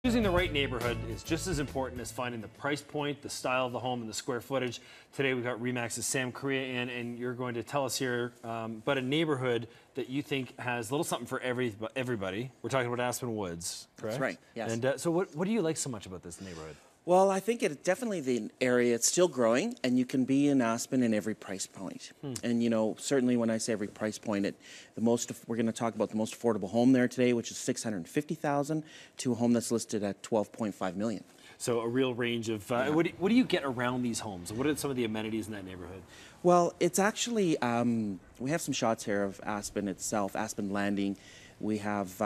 Choosing the right neighborhood is just as important as finding the price point, the style of the home, and the square footage. Today we've got RE/MAX's Sam Corea in, and you're going to tell us here about a neighborhood that you think has a little something for everybody. We're talking about Aspen Woods, correct? That's right, yes. And so what do you like so much about this neighborhood? Well, I think it's definitely the area. It's still growing, and you can be in Aspen in every price point. And you know, certainly when I say every price point, we're going to talk about the most affordable home there today, which is $650,000, to a home that's listed at $12.5 million. So a real range of what do you get around these homes? What are some of the amenities in that neighborhood? Well, it's actually we have some shots here of Aspen itself, Aspen Landing. We have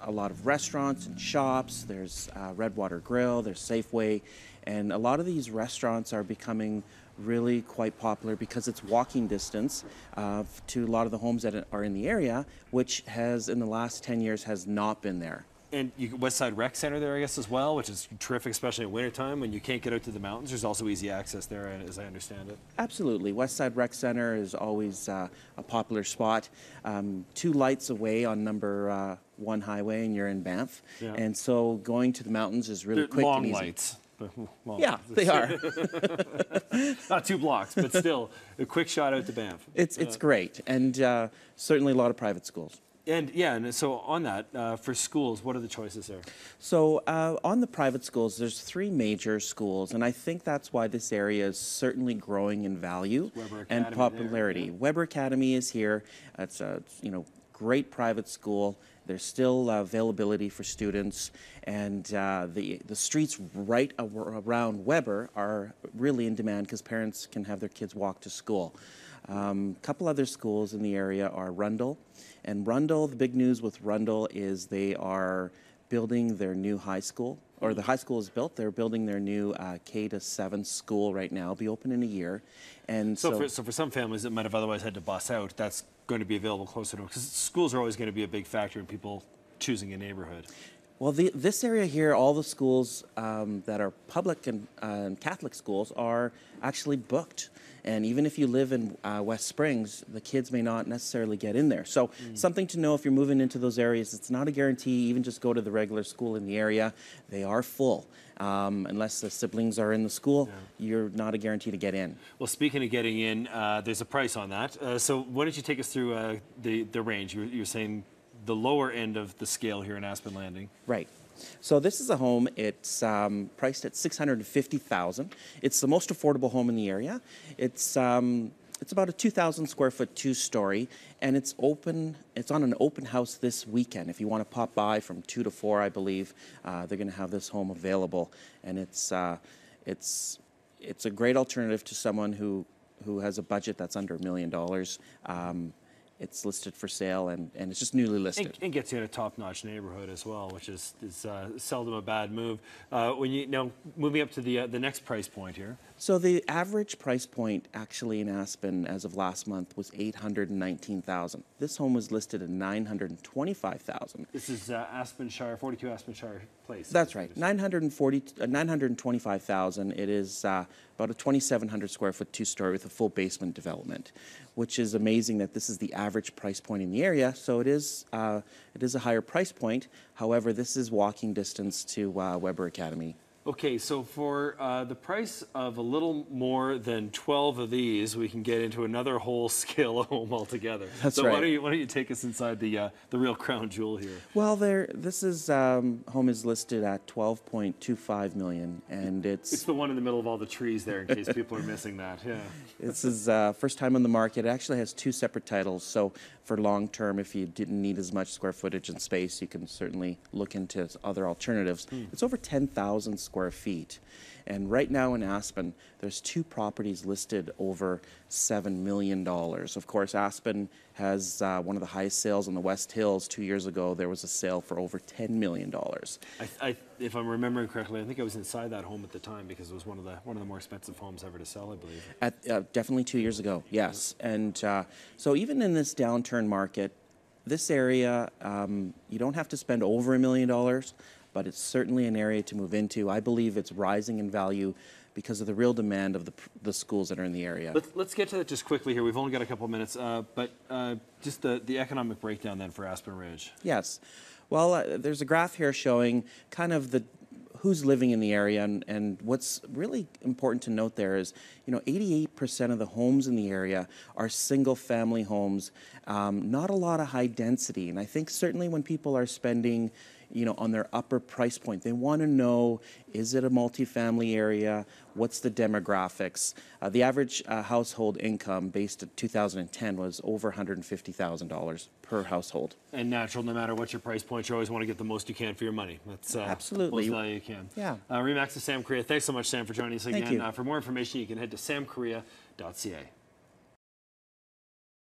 a lot of restaurants and shops. There's Redwater Grill, there's Safeway, and a lot of these restaurants are becoming really quite popular because it's walking distance to a lot of the homes that are in the area, which has in the last 10 years has not been there. And West Side Rec Center there, I guess, as well, which is terrific, especially in wintertime when you can't get out to the mountains. There's also easy access there, as I understand it. Absolutely. West Side Rec Center is always a popular spot. 2 lights away on number 1 highway, and you're in Banff. Yeah. And so going to the mountains is really quick and easy. Long lights. Well, yeah, they are. Not 2 blocks, but still a quick shot out to Banff. It's great, and certainly a lot of private schools. And yeah, and so on that, for schools, what are the choices there? So on the private schools, there's 3 major schools, and I think that's why this area is certainly growing in value and popularity. There, yeah. Weber Academy is here. It's a great private school. There's still availability for students, and the streets right around Weber are really in demand because parents can have their kids walk to school. A couple other schools in the area are Rundle. And Rundle, the big news with Rundle is they are building their new high school, or the high school is built. They're building their new K-7 school right now. It'll be open in a year. And so for some families that might have otherwise had to bus out, that's going to be available closer to them, because schools are always going to be a big factor in people choosing a neighborhood. Well, this area here, all the schools that are public and Catholic schools are actually booked. And even if you live in West Springs, the kids may not necessarily get in there. So something to know if you're moving into those areas, it's not a guarantee. Even just go to the regular school in the area. They are full. Unless the siblings are in the school, you're not a guarantee to get in. Well, speaking of getting in, there's a price on that. So why don't you take us through the range? You're saying the lower end of the scale here in Aspen Landing. Right. So this is a home. It's priced at $650,000. It's the most affordable home in the area. It's about a 2,000 square foot 2-story, and it's open. It's on an open house this weekend. If you want to pop by from 2 to 4, I believe they're going to have this home available, and it's a great alternative to someone who has a budget that's under $1 million. It's listed for sale, and it's just newly listed. And gets you in a top-notch neighborhood as well, which is seldom a bad move. Now, moving up to the next price point here. So the average price point actually in Aspen as of last month was $819,000. This home was listed at $925,000. This is Aspen Shire, 42 Aspen Shire Place. That's right, $925,000. It is about a 2,700 square foot 2-story with a full basement development, which is amazing that this is the average price point in the area. So it is a higher price point. However, this is walking distance to Weber Academy. Okay, so for the price of a little more than 12 of these, we can get into another whole scale of home altogether. That's so right. Why don't you take us inside the real crown jewel here? Well, this is home is listed at $12.25 million, and it's the one in the middle of all the trees there, in case people are missing that. Yeah. This is first time on the market. It actually has 2 separate titles. So for long term, if you didn't need as much square footage and space, you can certainly look into other alternatives. It's over 10,000 square feet. And right now in Aspen, there's 2 properties listed over $7 million. Of course, Aspen has one of the highest sales in the West Hills. 2 years ago, there was a sale for over $10 million. If I'm remembering correctly, I think I was inside that home at the time because it was one of the more expensive homes ever to sell, I believe. Definitely 2 years ago, yes. And so even in this downturn market, this area, you don't have to spend over $1 million. But it's certainly an area to move into. I believe it's rising in value because of the real demand of the schools that are in the area. Let's get to that just quickly here. We've only got a couple of minutes, but just the economic breakdown then for Aspen Ridge. Yes. Well, there's a graph here showing kind of the who's living in the area, and what's really important to note there is, 88% of the homes in the area are single-family homes, not a lot of high density. And I think certainly when people are spending, on their upper price point, they want to know, is it a multifamily area? What's the demographics? The average household income based at 2010 was over $150,000 per household. And natural, no matter what your price point, you always want to get the most you can for your money. That's absolutely most value you can. Yeah. Remax's Sam Korea, thanks so much, Sam, for joining us again. Thank you. For more information, you can head to samkorea.ca.